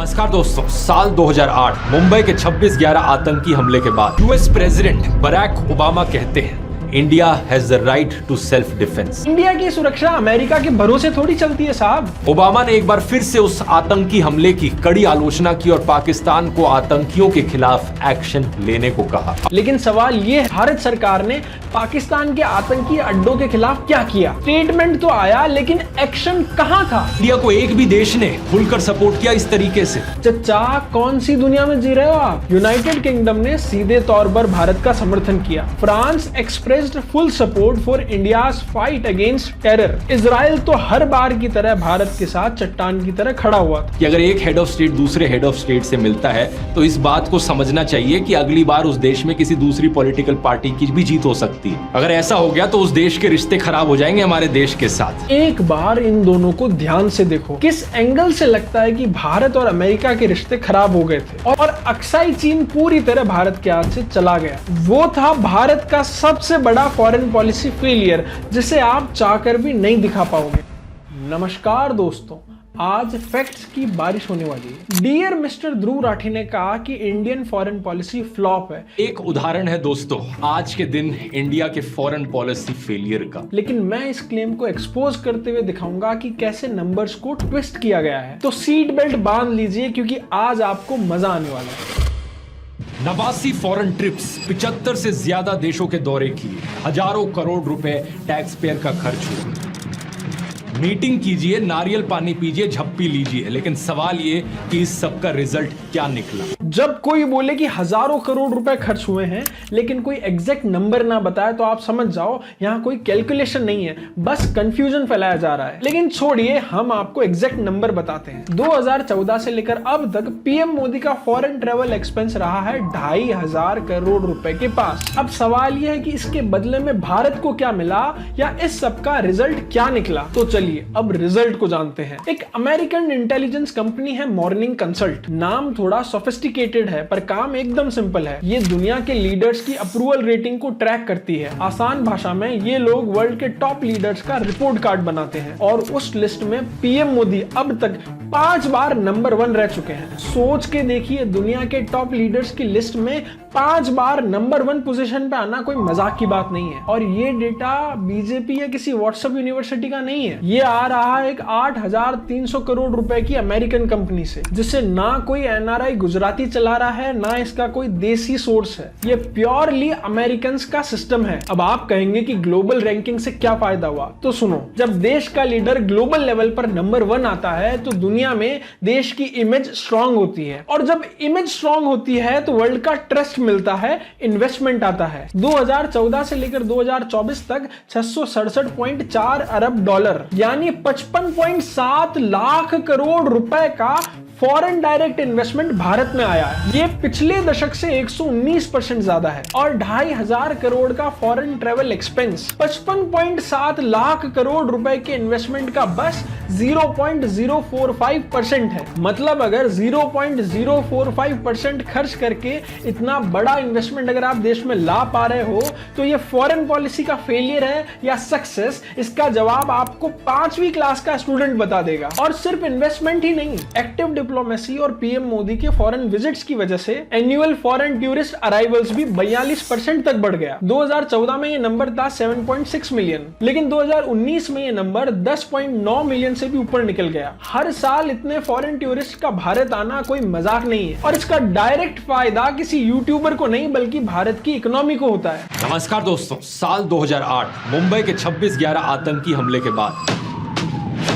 नमस्कार दोस्तों, साल 2008 मुंबई के 26/11 आतंकी हमले के बाद यूएस प्रेसिडेंट बराक ओबामा कहते हैं India has the right to self defence. India की सुरक्षा अमेरिका के भरोसे थोड़ी चलती है साहब। ओबामा ने एक बार फिर से उस आतंकी हमले की कड़ी आलोचना की और पाकिस्तान को आतंकियों के खिलाफ एक्शन लेने को कहा। लेकिन सवाल ये है, भारत सरकार ने पाकिस्तान के आतंकी अड्डों के खिलाफ क्या किया? स्टेटमेंट तो आया लेकिन एक्शन कहाँ था? इंडिया को एक भी देश ने खुलकर सपोर्ट किया इस तरीके से। चचा, कौन सी दुनिया में जी रहे हो आप? यूनाइटेड किंगडम ने सीधे तौर पर भारत का समर्थन किया। France expressed full support for India's fight against terror. Israel तो हर बार की तरह भारत के साथ चट्टान की तरह खड़ा हुआ था। कि अगर एक हेड ऑफ स्टेट दूसरे हेड ऑफ स्टेट से मिलता है तो इस बात को समझना चाहिए कि अगली बार उस देश में किसी दूसरी पॉलिटिकल पार्टी की भी जीत हो सकती है। अगर ऐसा हो गया तो उस देश के रिश्ते खराब हो जाएंगे हमारे देश के साथ। एक बार इन दोनों को ध्यान से देखो, किस एंगल से लगता है कि भारत और अमेरिका के रिश्ते खराब हो गए थे और अक्साई चीन पूरी तरह भारत के हाथ से चला गया। वो था भारत का सबसे बड़ा फॉरेन पॉलिसी फेलियर, जिसे आप चाहकर भी नहीं दिखा पाओगे। नमस्कार दोस्तों, आज फैक्ट्स की बारिश होने वाली है। डियर मिस्टर ध्रुव राठी ने कहा कि इंडियन फॉरेन पॉलिसी फ्लॉप है। एक उदाहरण है दोस्तों आज के दिन इंडिया के फॉरेन पॉलिसी फेलियर का। लेकिन मैं इस क्लेम को एक्सपोज करते हुए दिखाऊंगा कि कैसे नंबर्स को ट्विस्ट किया गया है। तो सीट बेल्ट बांध लीजिए क्योंकि आज आपको मजा आने वाला है। 89 फॉरेन ट्रिप्स, 75 से ज्यादा देशों के दौरे किए, हजारों करोड़ रुपए टैक्स पेयर का खर्च हुआ। मीटिंग कीजिए, नारियल पानी पीजिए, झप्पी लीजिए, लेकिन सवाल ये कि इस सब का रिजल्ट क्या निकला। जब कोई बोले कि हजारों करोड़ रुपए खर्च हुए हैं लेकिन कोई एग्जैक्ट नंबर ना बताए तो आप समझ जाओ यहाँ कोई कैलकुलेशन नहीं है, बस कंफ्यूजन फैलाया जा रहा है। लेकिन छोड़िए, हम आपको एग्जैक्ट नंबर बताते हैं। 2014 से लेकर अब तक पीएम मोदी का फॉरेन ट्रेवल एक्सपेंस रहा है 2,500 करोड़ रुपए के पास। अब सवाल यह है कि इसके बदले में भारत को क्या मिला या इस सब का रिजल्ट क्या निकला। तो चलिए अब रिजल्ट को जानते हैं। एक अमेरिकन इंटेलिजेंस कंपनी है मॉर्निंग कंसल्ट। नाम थोड़ा सोफिस्टिकेटेड है पर काम एकदम सिंपल है। ये दुनिया के लीडर्स की अप्रूवल रेटिंग को ट्रैक करती है। आसान भाषा में ये लोग वर्ल्ड के टॉप लीडर्स का रिपोर्ट कार्ड बनाते हैं और उस लिस्ट में पीएम मोदी अब तक 5 बार नंबर 1 रह चुके हैं। सोच के देखिए, दुनिया के टॉप लीडर्स की लिस्ट में 5 बार नंबर 1 पोजीशन पे आना कोई मजाक की बात नहीं है। और ये डेटा बीजेपी या किसी व्हाट्सएप यूनिवर्सिटी का नहीं है। ये आ रहा है एक 8,300 करोड़ रुपए की अमेरिकन कंपनी से, जिससे ना कोई एनआरआई गुजराती चला रहा है ना इसका कोई देसी सोर्स है। ये प्योरली अमेरिकन का सिस्टम है। अब आप कहेंगे कि ग्लोबल रैंकिंग से क्या फायदा हुआ, तो सुनो। जब देश का लीडर ग्लोबल लेवल पर नंबर 1 आता है तो दुनिया में देश की इमेज स्ट्रांग होती है और जब इमेज स्ट्रांग होती है तो वर्ल्ड का ट्रस्ट मिलता है, इन्वेस्टमेंट आता है। 2014 से लेकर 2024 तक 667.4 अरब डॉलर यानी 55.7 लाख करोड़ रुपए का फॉरेन डायरेक्ट इन्वेस्टमेंट भारत में आया है। ये पिछले दशक से 119% ज्यादा है। और 2,500 करोड़ का foreign travel expense 55.7 lakh crore रुपए के इन्वेस्टमेंट का बस 0.045% है। मतलब अगर 0.045% खर्च करके इतना बड़ा इन्वेस्टमेंट अगर आप देश में ला पा रहे हो तो ये फॉरेन पॉलिसी का फेलियर है या सक्सेस, इसका जवाब आपको 5वीं क्लास का स्टूडेंट बता देगा। और सिर्फ इन्वेस्टमेंट ही नहीं, एक्टिव डिप्लोमेसी और पीएम मोदी के फॉरेन विजिट्स की वजह से एनुअल फॉरेन टूरिस्ट अराइवल्स भी 42% तक बढ़ गया। 2014 में ये नंबर था 7.6 मिलियन, लेकिन 2019 में ये नंबर 10.9 मिलियन से भी ऊपर निकल गया। हर साल इतने फॉरेन टूरिस्ट का भारत आना कोई मजाक नहीं है और इसका डायरेक्ट फायदा किसी यूट्यूबर को नहीं बल्कि भारत की इकोनॉमी को होता है। नमस्कार दोस्तों, साल 2008 मुंबई के 26/11 आतंकी हमले के बाद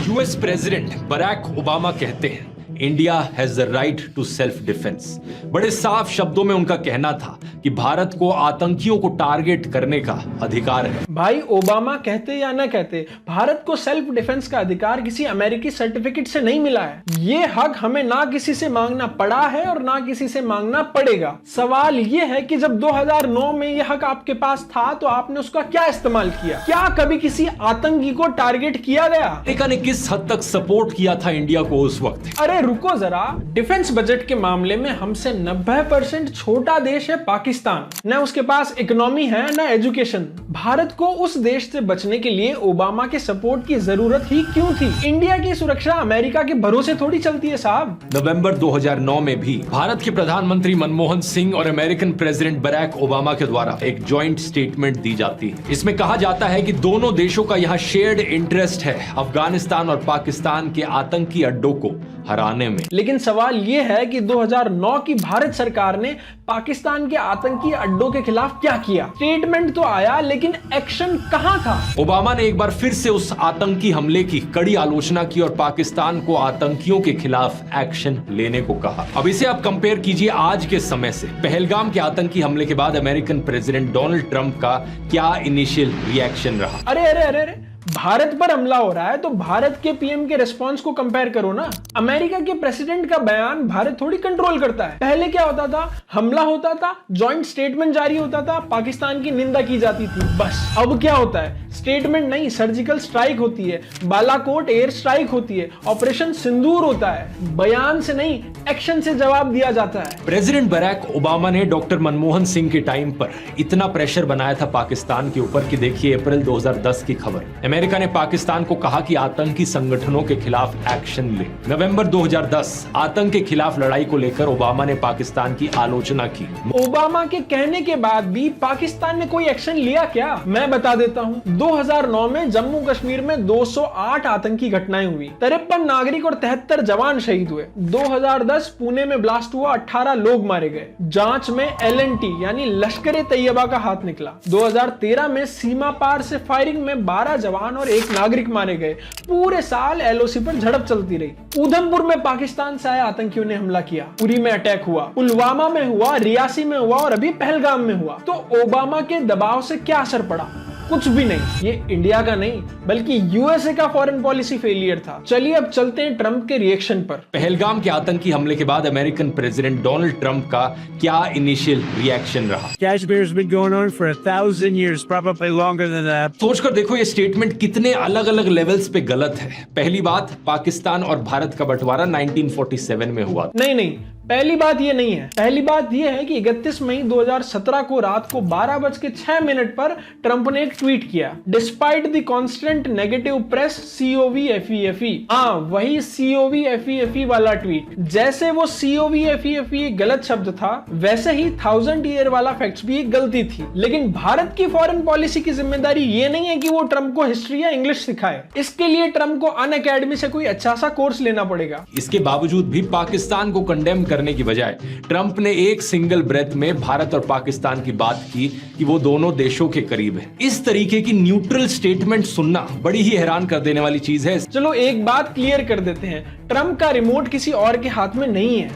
यूएस प्रेसिडेंट बराक ओबामा कहते हैं India has the right to self defence. बड़े साफ शब्दों में उनका कहना था कि भारत को आतंकियों को टारगेट करने का अधिकार है। भाई, ओबामा कहते या ना कहते, भारत को सेल्फ डिफेंस का अधिकार किसी अमेरिकी सर्टिफिकेट से नहीं मिला है। ये हक हमें ना किसी से मांगना पड़ा है और ना किसी से मांगना पड़ेगा। सवाल ये है कि जब 2009 में ये हक आपके पास था तो आपने उसका क्या इस्तेमाल किया? क्या कभी किसी आतंकी को टारगेट किया गया? अमेरिका ने किस हद तक सपोर्ट किया था इंडिया को उस वक्त? अरे रुको जरा, डिफेंस बजट के मामले में हमसे 90% छोटा देश है पाकिस्तान। न उसके पास इकोनॉमी है न एजुकेशन। भारत को उस देश से बचने के लिए ओबामा के सपोर्ट की जरूरत ही क्यों थी? इंडिया की सुरक्षा अमेरिका के भरोसे थोड़ी चलती है साहब। नवंबर 2009 में भी भारत के प्रधानमंत्री मनमोहन सिंह और अमेरिकन प्रेसिडेंट बराक ओबामा के द्वारा एक जॉइंट स्टेटमेंट दी जाती है। इसमें कहा जाता है कि दोनों देशों का यहाँ शेयर्ड इंटरेस्ट है अफगानिस्तान और पाकिस्तान के आतंकी अड्डों को हराने में। लेकिन सवाल यह है कि 2009 की भारत सरकार ने पाकिस्तान के आतंकी अड्डों के खिलाफ क्या किया? स्टेटमेंट तो आया लेकिन एक्शन कहां था? ओबामा ने एक बार फिर से उस आतंकी हमले की कड़ी आलोचना की और पाकिस्तान को आतंकियों के खिलाफ एक्शन लेने को कहा। अब इसे आप कंपेयर कीजिए आज के समय से। पहलगाम के आतंकी हमले के बाद अमेरिकन प्रेसिडेंट डोनाल्ड ट्रंप का क्या इनिशियल रिएक्शन रहा? अरे भारत पर हमला हो रहा है तो भारत के पीएम के रिस्पांस को कंपेयर करो ना। अमेरिका के प्रेसिडेंट का बयान भारत थोड़ी कंट्रोल करता है। पहले क्या होता था? हमला होता था, जॉइंट स्टेटमेंट जारी होता था, पाकिस्तान की निंदा की जाती थी, बस। अब क्या होता है? स्टेटमेंट नहीं, सर्जिकल स्ट्राइक होती है, बालाकोट एयर स्ट्राइक होती है, ऑपरेशन सिंदूर होता है। बयान से नहीं, एक्शन से जवाब दिया जाता है। प्रेसिडेंट बराक ओबामा ने डॉक्टर मनमोहन सिंह के टाइम पर इतना प्रेशर बनाया था पाकिस्तान के ऊपर कि देखिए अप्रैल 2010 की खबर, अमेरिका ने पाकिस्तान को कहा कि आतंकी संगठनों के खिलाफ एक्शन ले। नवंबर 2010 आतंक के खिलाफ लड़ाई को लेकर ओबामा ने पाकिस्तान की आलोचना की। ओबामा के कहने के बाद भी पाकिस्तान ने कोई एक्शन लिया क्या? मैं बता देता हूं। 2009 में जम्मू कश्मीर में 208 आतंकी घटनाएं हुई, 53 नागरिक और 73 जवान शहीद हुए। 2010 पुणे में ब्लास्ट हुआ, 18 लोग मारे गए। जांच में LNT यानी लश्कर तैयबा का हाथ निकला। 2013 में सीमा पार से फायरिंग में 12 जवान और 1 नागरिक मारे गए। पूरे साल LOC पर झड़प चलती रही। उधमपुर में पाकिस्तान से आए आतंकियों ने हमला किया, उरी में अटैक हुआ, पुलवामा में हुआ, रियासी में हुआ और अभी पहलगाम में हुआ। तो ओबामा के दबाव से क्या असर पड़ा? कुछ भी नहीं। ये इंडिया का नहीं बल्कि USA का फॉरेन पॉलिसी फेलियर था। चलिए अब चलते हैं ट्रंप के रिएक्शन पर। पहलगाम के आतंकी हमले के बाद अमेरिकन प्रेसिडेंट डोनाल्ड ट्रंप का क्या इनिशियल रिएक्शन रहा? Kashmir's been going on for 1,000 years, probably longer than that. सोचकर देखो ये स्टेटमेंट कितने अलग अलग लेवल्स पे गलत है। पहली बात, पाकिस्तान और भारत का बंटवारा 1947 में हुआ। नहीं, पहली बात ये नहीं है। पहली बात ये है कि 31 मई 2017 को रात को 12:06 पर ट्रंप ने एक ट्वीट किया, despite the constant negative press COVFEFE। हाँ, वही COVFEFE वाला ट्वीट। जैसे वो COVFEFE एक गलत शब्द था, वैसे ही 1000 ईयर वाला फैक्ट्स भी एक गलती थी। लेकिन भारत की फॉरेन पॉलिसी की जिम्मेदारी ये नहीं है कि वो ट्रंप को हिस्ट्री या इंग्लिश सिखाए। इसके लिए ट्रंप को अनअकैडमी से कोई अच्छा सा कोर्स लेना पड़ेगा। इसके बावजूद भी पाकिस्तान को कंडेम करने की बजाय ट्रंप ने एक सिंगल ब्रेथ में भारत और पाकिस्तान की बात की कि वो दोनों देशों के करीब है। इस तरीके की न्यूट्रल स्टेटमेंट सुनना बड़ी ही हैरान कर देने वाली चीज है। चलो एक बात क्लियर कर देते हैं, ट्रंप का रिमोट किसी और के हाथ में नहीं है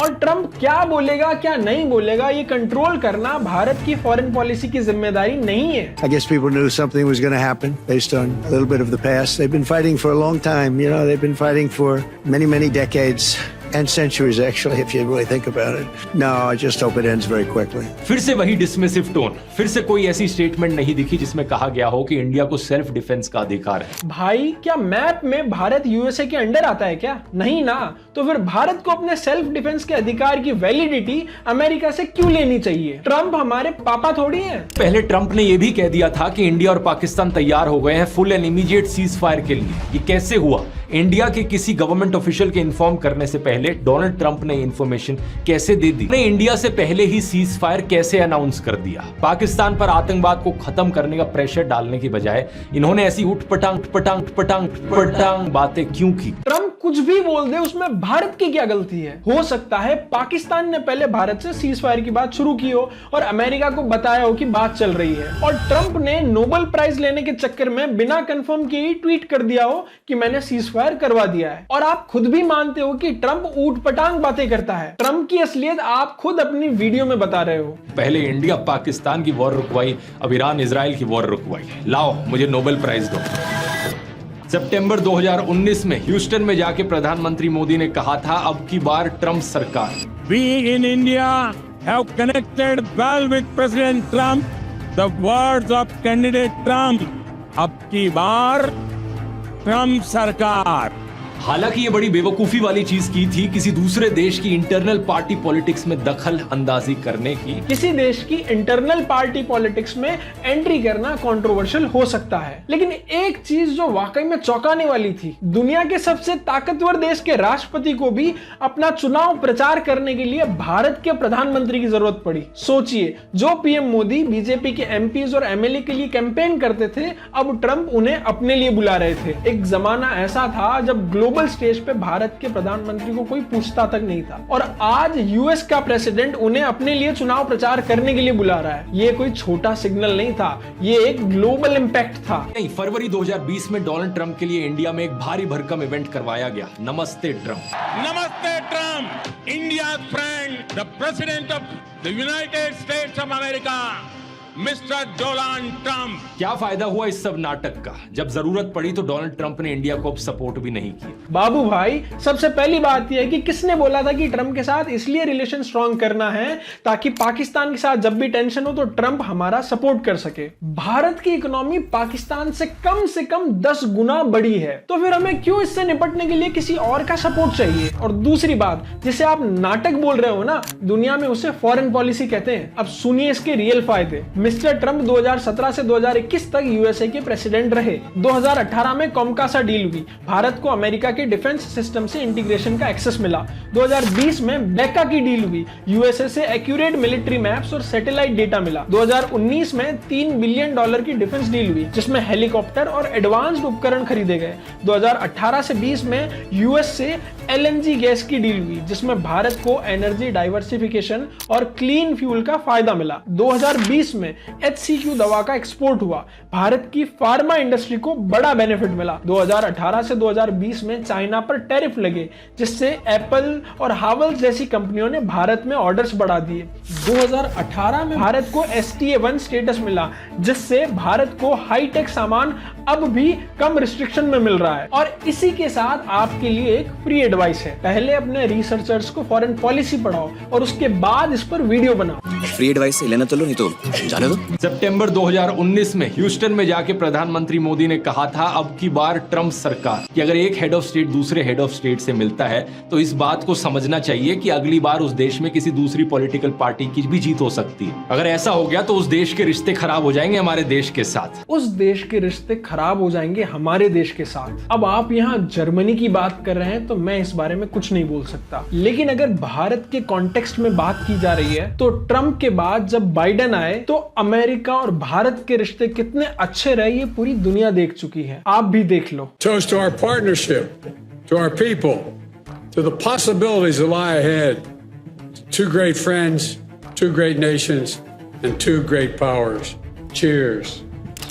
और ट्रंप क्या बोलेगा क्या नहीं बोलेगा ये कंट्रोल करना भारत की फॉरेन पॉलिसी की जिम्मेदारी नहीं है। I guess people knew something was going to happen based on a little bit of the past. They've been fighting for a long time. You know, they've been fighting for many decades. And centuries, actually, if you really think about it. No, I just hope it ends very quickly. फिर से वही dismissive tone, फिर से कोई ऐसी statement नहीं दिखी जिसमें कहा गया हो कि इंडिया को सेल्फ डिफेंस का अधिकार है। भाई, क्या मैप में भारत USA के अंडर आता है क्या? नहीं ना। तो फिर भारत को अपने सेल्फ डिफेंस के अधिकार की वैलिडिटी अमेरिका से क्यों लेनी चाहिए? ट्रंप हमारे पापा थोड़ी हैं। पहले ट्रंप ने यह भी कह दिया था कि इंडिया और पाकिस्तान तैयार हो गए हैं full and immediate cease fire के लिए। ये कैसे हुआ? इंडिया के किसी गवर्नमेंट ऑफिशियल के इन्फॉर्म करने से पहले डोनाल्ड ट्रंप ने इंफॉर्मेशन कैसे दे दी? इंडिया से पहले ही सीज फायर कैसे अनाउंस कर दिया? पाकिस्तान पर आतंकवाद को खत्म करने का प्रेशर डालने की बजाय इन्होंने ऐसी उठपटांग बातें क्यों की? ट्रंप कुछ भी बोल दे, उसमें भारत की क्या गलती है? हो सकता है पाकिस्तान ने पहले भारत से सीज फायर की बात शुरू की हो और अमेरिका को बताया हो कि बात चल रही है और ट्रंप ने नोबेल प्राइज लेने के चक्कर में बिना कंफर्म किए ही ट्वीट कर दिया हो कि मैंने सीज फायर करवा दिया है। और आप खुद भी मानते हो कि ट्रंप ऊटपटांग बातें करता है। ट्रंप की असलियत आप खुद अपनी वीडियो में बता रहे हो। पहले इंडिया पाकिस्तान की वॉर रुकवाई, अब ईरान इजराइल की वॉर रुकवाई। लाओ मुझे नोबेल प्राइज दो। सितंबर 2019 में ह्यूस्टन में जाके प्रधानमंत्री मोदी ने कहा था, अब की बार ट्रंप सरकार। We in India have connected well with President Trump. The words of candidate Trump, अब की बार ट्रंप सरकार। हालांकि ये बड़ी बेवकूफी वाली चीज की थी किसी दूसरे देश की इंटरनल पार्टी पॉलिटिक्स में दखल अंदाजी करने की। किसी देश की इंटरनल पार्टी पॉलिटिक्स में एंट्री करना कंट्रोवर्शियल हो सकता है, लेकिन एक चीज जो वाकई में चौंकाने वाली थी, दुनिया के सबसे ताकतवर देश के राष्ट्रपति को भी अपना चुनाव प्रचार करने के लिए भारत के प्रधानमंत्री की जरूरत पड़ी। सोचिए, जो पीएम मोदी बीजेपी के एमपीज और एमएलए के लिए कैंपेन करते थे, अब ट्रंप उन्हें अपने लिए बुला रहे थे। एक जमाना ऐसा था जब ग्लोबल स्टेज पे भारत के प्रधानमंत्री को कोई पूछता तक नहीं था, और आज यूएस का प्रेसिडेंट उन्हें अपने लिए चुनाव प्रचार करने के लिए बुला रहा है। ये कोई छोटा सिग्नल नहीं था, ये एक ग्लोबल इंपैक्ट था। नहीं, फरवरी 2020 में डोनाल्ड ट्रंप के लिए इंडिया में एक भारी भरकम इवेंट करवाया गया, नमस्ते Trump. Namaste Trump, India's friend, the President of the United States of America, mister Donald Trump. क्या फायदा हुआ इस सब नाटक का, जब जरूरत पड़ी तो डोनाल्ड ट्रंप ने इंडिया को सपोर्ट भी नहीं किया। बाबू भाई, सबसे पहली बात यह है कि किसने बोला था कि ट्रंप के साथ इसलिए रिलेशन स्ट्रॉन्ग करना है ताकि पाकिस्तान के साथ जब भी टेंशन हो तो ट्रंप हमारा सपोर्ट कर सके। भारत की इकोनॉमी पाकिस्तान से कम 10 गुना बड़ी है, तो फिर हमें क्यों इससे निपटने के लिए किसी और का सपोर्ट चाहिए। और दूसरी बात, जिसे आप नाटक बोल रहे हो ना, दुनिया में उसे फॉरेन पॉलिसी कहते हैं। अब सुनिए इसके रियल फायदे। मिस्टर ट्रंप 2017 से 2021 तक यूएसए के प्रेसिडेंट रहे। 2018 में कॉमकासा डील हुई, भारत को अमेरिका के डिफेंस सिस्टम से इंटीग्रेशन का एक्सेस मिला। 2020 में बेका की डील हुई, यूएसए से एक्यूरेट मिलिट्री मैप्स और सैटेलाइट डेटा मिला। 2019 में $3 बिलियन की डिफेंस डील हुई, जिसमें हेलीकॉप्टर और एडवांस्ड उपकरण खरीदे गए। 2018 से 20 में यूएस से एलएनजी गैस की डील हुई, जिसमें भारत को एनर्जी डाइवर्सिफिकेशन और क्लीन फ्यूल का फायदा मिला। 2020 में HCQ दवा का एक्सपोर्ट हुआ, भारत की फार्मा इंडस्ट्री को बड़ा बेनिफिट मिला। 2018 से 2020 में चाइना पर टैरिफ लगे, जिससे एप्पल और हावेल्स जैसी कंपनियों ने भारत में ऑर्डर्स बढ़ा दिए। 2018 में भारत को STA1 स्टेटस मिला, जिससे भारत को हाईटेक सामान अब भी कम रिस्ट्रिक्शन में मिल रहा है। और इसी के साथ आपके लिए एक फ्री एडवाइस है, पहले अपने रिसर्चर्स को फॉरेन पॉलिसी पढ़ाओ और उसके बाद इस पर वीडियो बनाओ। फ्री एडवाइस लेना तो लो, नहीं तो जाने दो। सितंबर 2019 में ह्यूस्टन में जाके प्रधानमंत्री मोदी ने कहा था, अब की बार ट्रंप सरकार, कि अगर एक हेड ऑफ स्टेट दूसरे हेड ऑफ स्टेट से मिलता है तो इस बात को समझना चाहिए कि अगली बार उस देश में किसी दूसरी पॉलिटिकल पार्टी की भी जीत हो सकती है। अगर ऐसा हो गया तो उस देश के रिश्ते खराब हो जाएंगे हमारे देश के साथ। उस देश के रिश्ते खराब हो जाएंगे हमारे देश के साथ। अब आप यहाँ जर्मनी की बात कर रहे हैं तो मैं इस बारे में कुछ नहीं बोल सकता, लेकिन अगर भारत के कॉन्टेक्स्ट में बात की जा रही है तो ट्रंप के बाद जब बाइडेन आए तो अमेरिका और भारत के रिश्ते कितने अच्छे रहे ये पूरी दुनिया देख चुकी है। आप भी देख लो। Toast to our partnership, to our people, to the possibilities that lie ahead. Two great friends, two great nations, and two great powers. Cheers.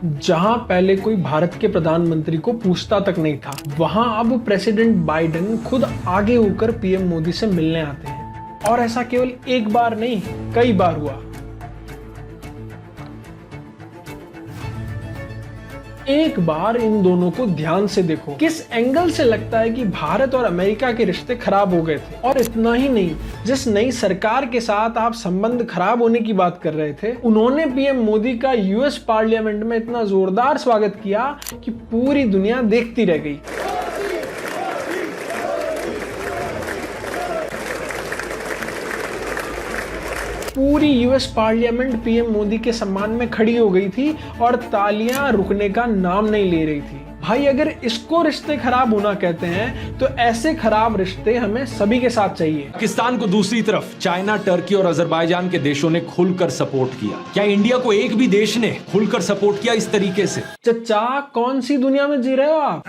जहां पहले कोई भारत के प्रधानमंत्री को पूछता तक नहीं था, वहां अब प्रेसिडेंट बाइडेन खुद आगे होकर पीएम मोदी से मिलने आते हैं। और ऐसा केवल एक बार नहीं, कई बार हुआ। एक बार इन दोनों को ध्यान से देखो, किस एंगल से लगता है कि भारत और अमेरिका के रिश्ते खराब हो गए थे। और इतना ही नहीं, जिस नई सरकार के साथ आप संबंध खराब होने की बात कर रहे थे, उन्होंने पीएम मोदी का यूएस पार्लियामेंट में इतना जोरदार स्वागत किया कि पूरी दुनिया देखती रह गई। पूरी यूएस पार्लियामेंट पीएम मोदी के सम्मान में खड़ी हो गई थी और तालियां रुकने का नाम नहीं ले रही थी। भाई, अगर इसको रिश्ते खराब होना कहते हैं तो ऐसे खराब रिश्ते हमें सभी के साथ चाहिए। पाकिस्तान को दूसरी तरफ चाइना, टर्की और अजरबैजान के देशों ने खुलकर सपोर्ट किया। क्या इंडिया को एक भी देश ने खुलकर सपोर्ट किया इस तरीके से? चचा, कौन सी दुनिया में जी रहे हो आप?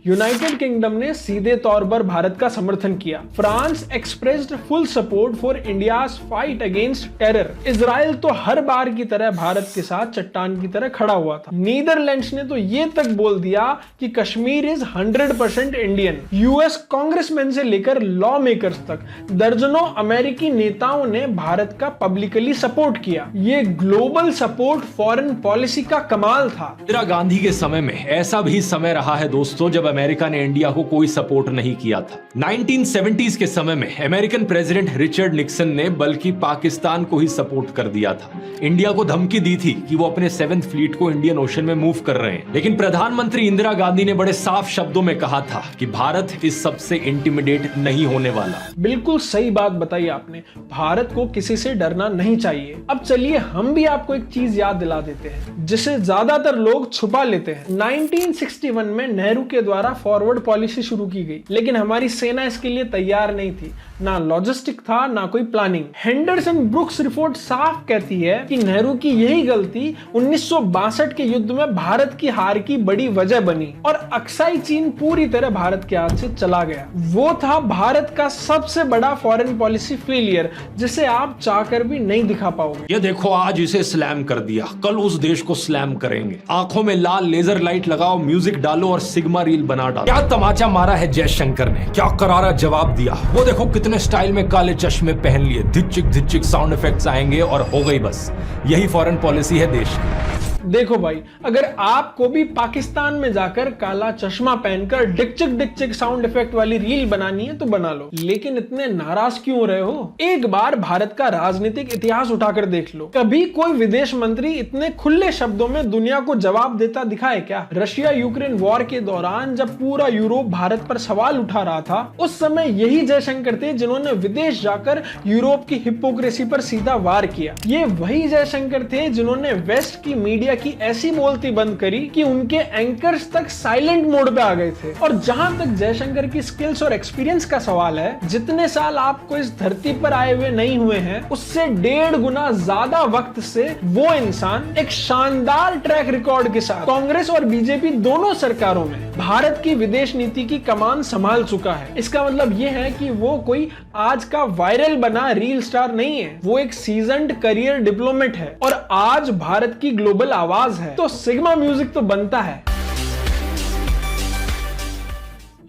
यूनाइटेड किंगडम ने सीधे तौर पर भारत का समर्थन किया। France expressed full support for India's fight against terror. Israel तो हर बार की तरह भारत के साथ चट्टान की तरह खड़ा हुआ था। नीदरलैंड्स ने तो ये तक बोल दिया कि Kashmir is 100% Indian. US congressman से लेकर लॉ मेकर्स तक दर्जनों अमेरिकी नेताओं ने भारत का पब्लिकली सपोर्ट किया। ये ग्लोबल सपोर्ट फॉरेन पॉलिसी का कमाल था। इंदिरा गांधी के समय में ऐसा भी समय रहा है दोस्तों, जब अमेरिका ने इंडिया को कोई सपोर्ट नहीं किया था। 1970s के समय में अमेरिकन प्रेसिडेंट रिचर्ड निक्सन ने बल्कि पाकिस्तान को ही सपोर्ट कर दिया था। इंडिया को धमकी दी थी कि वो अपने 7th फ्लीट को इंडियन ओशन में मूव कर रहे हैं, लेकिन प्रधानमंत्री इंदिरा गांधी ने बड़े साफ शब्दों में कहा था कि भारत इस सबसे इंटिमिडेट नहीं होने वाला। बिल्कुल सही बात बताई आपने, भारत को किसी से डरना नहीं चाहिए। अब चलिए हम भी आपको एक चीज याद दिला देते हैं जिसे ज्यादातर लोग छुपा लेते हैं। 1961 में नेहरू के द्वारा फॉरवर्ड पॉलिसी शुरू की गई, लेकिन हमारी सेना इसके लिए तैयार नहीं थी। ना लॉजिस्टिक था, ना कोई प्लानिंग। हेंडरसन ब्रुक्स रिपोर्ट साफ कहती है कि नेहरू की यही गलती 1962 के युद्ध में भारत की हार की बड़ी वजह बनी और अक्साई चीन पूरी तरह भारत के हाथ से चला गया। वो था भारत का सबसे बड़ा फॉरेन पॉलिसी फेलियर, जिसे आप चाहकर भी नहीं दिखा पाओगे। ये देखो, आज इसे स्लैम कर दिया, कल उस देश को स्लैम करेंगे। आंखों में लाल लेजर लाइट लगाओ, म्यूजिक डालो और सिग्मा रील बना डालो। क्या तमाचा मारा है जयशंकर ने, क्या करारा जवाब दिया। वो देखो कितने स्टाइल में काले चश्मे पहन लिए, धिचिक साउंड इफेक्ट्स आएंगे और हो गई बस। यही फॉरेन पॉलिसी है देश की। देखो भाई, अगर आपको भी पाकिस्तान में जाकर काला चश्मा पहनकर डिकचिक साउंड इफेक्ट वाली रील बनानी है तो बना लो, लेकिन इतने नाराज क्यों हो रहे हो? एक बार भारत का राजनीतिक इतिहास उठाकर देख लो। कभी कोई विदेश मंत्री इतने खुले शब्दों में दुनिया को जवाब देता दिखा है क्या? रशिया यूक्रेन वॉर के दौरान जब पूरा यूरोप भारत पर सवाल उठा रहा था, उस समय यही जयशंकर थे जिन्होंने विदेश जाकर यूरोप की हिपोक्रेसी पर सीधा वार किया। ये वही जयशंकर थे जिन्होंने वेस्ट की मीडिया की ऐसी बोलती बंद करी कि उनके एंकर्स तक साइलेंट मोड पे आ गए थे। और जहां तक जयशंकर की स्किल्स और एक्सपीरियंस का सवाल है, जितने साल आपको इस धरती पर आए हुए नहीं हुए हैं, उससे 1.5 गुना ज्यादा वक्त से वो इंसान एक शानदार ट्रैक रिकॉर्ड के साथ कांग्रेस और बीजेपी दोनों सरकारों में भारत की विदेश नीति की कमान संभाल चुका है। इसका मतलब ये है कि वो कोई आज का वायरल बना रील स्टार नहीं है, वो एक सीजन्ड करियर डिप्लोमेट है और आज भारत की ग्लोबल आवाज है। तो सिग्मा म्यूजिक तो बनता है।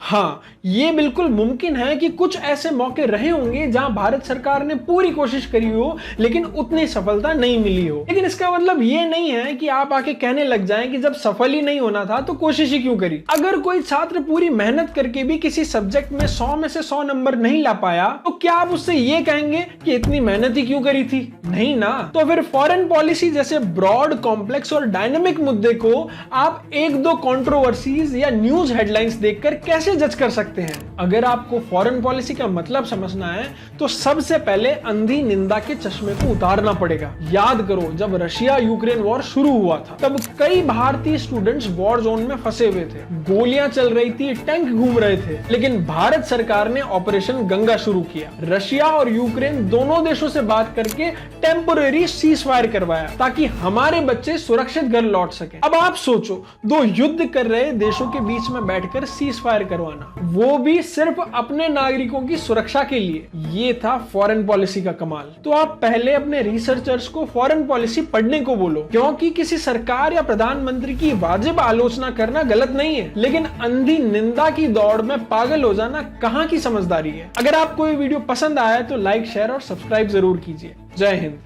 हाँ, ये बिल्कुल मुमकिन है कि कुछ ऐसे मौके रहे होंगे जहां भारत सरकार ने पूरी कोशिश करी हो लेकिन उतनी सफलता नहीं मिली हो, लेकिन इसका मतलब ये नहीं है कि आप आके कहने लग जाएं कि जब सफल ही नहीं होना था तो कोशिश ही क्यों करी। अगर कोई छात्र पूरी मेहनत करके भी किसी सब्जेक्ट में 100 में से 100 नंबर नहीं ला पाया तो क्या आप उससे ये कहेंगे कि इतनी मेहनत ही क्यों करी थी? नहीं ना। तो फिर फॉरेन पॉलिसी जैसे ब्रॉड, कॉम्प्लेक्स और डायनेमिक मुद्दे को आप 1-2 कंट्रोवर्सीज या न्यूज हेडलाइंस देखकर कैसे जज कर सकते हैं? अगर आपको फॉरेन पॉलिसी का मतलब समझना है तो सबसे पहले अंधी निंदा के चश्मे को उतारना पड़ेगा। याद करो, जब रशिया यूक्रेन वॉर शुरू हुआ था तब कई भारतीय स्टूडेंट्स वॉर जोन में फंसे हुए थे, गोलियां चल रही थी, टैंक घूम रहे थे, लेकिन भारत सरकार ने ऑपरेशन गंगा शुरू किया। रशिया और यूक्रेन दोनों देशों से बात करके टेम्पोरेरी सीज फायर करवाया ताकि हमारे बच्चे सुरक्षित घर लौट सके। अब आप सोचो, 2 युद्ध कर रहे देशों के बीच में बैठकर सीज फायर करवाना, वो भी सिर्फ अपने नागरिकों की सुरक्षा के लिए। ये था फॉरेन पॉलिसी का कमाल। तो आप पहले अपने रिसर्चर्स को फॉरेन पॉलिसी पढ़ने को बोलो, क्योंकि किसी सरकार या प्रधानमंत्री की वाजिब आलोचना करना गलत नहीं है, लेकिन अंधी निंदा की दौड़ में पागल हो जाना कहां की समझदारी है। अगर आपको ये वीडियो पसंद आया तो लाइक, शेयर और सब्सक्राइब जरूर कीजिए। जय हिंद।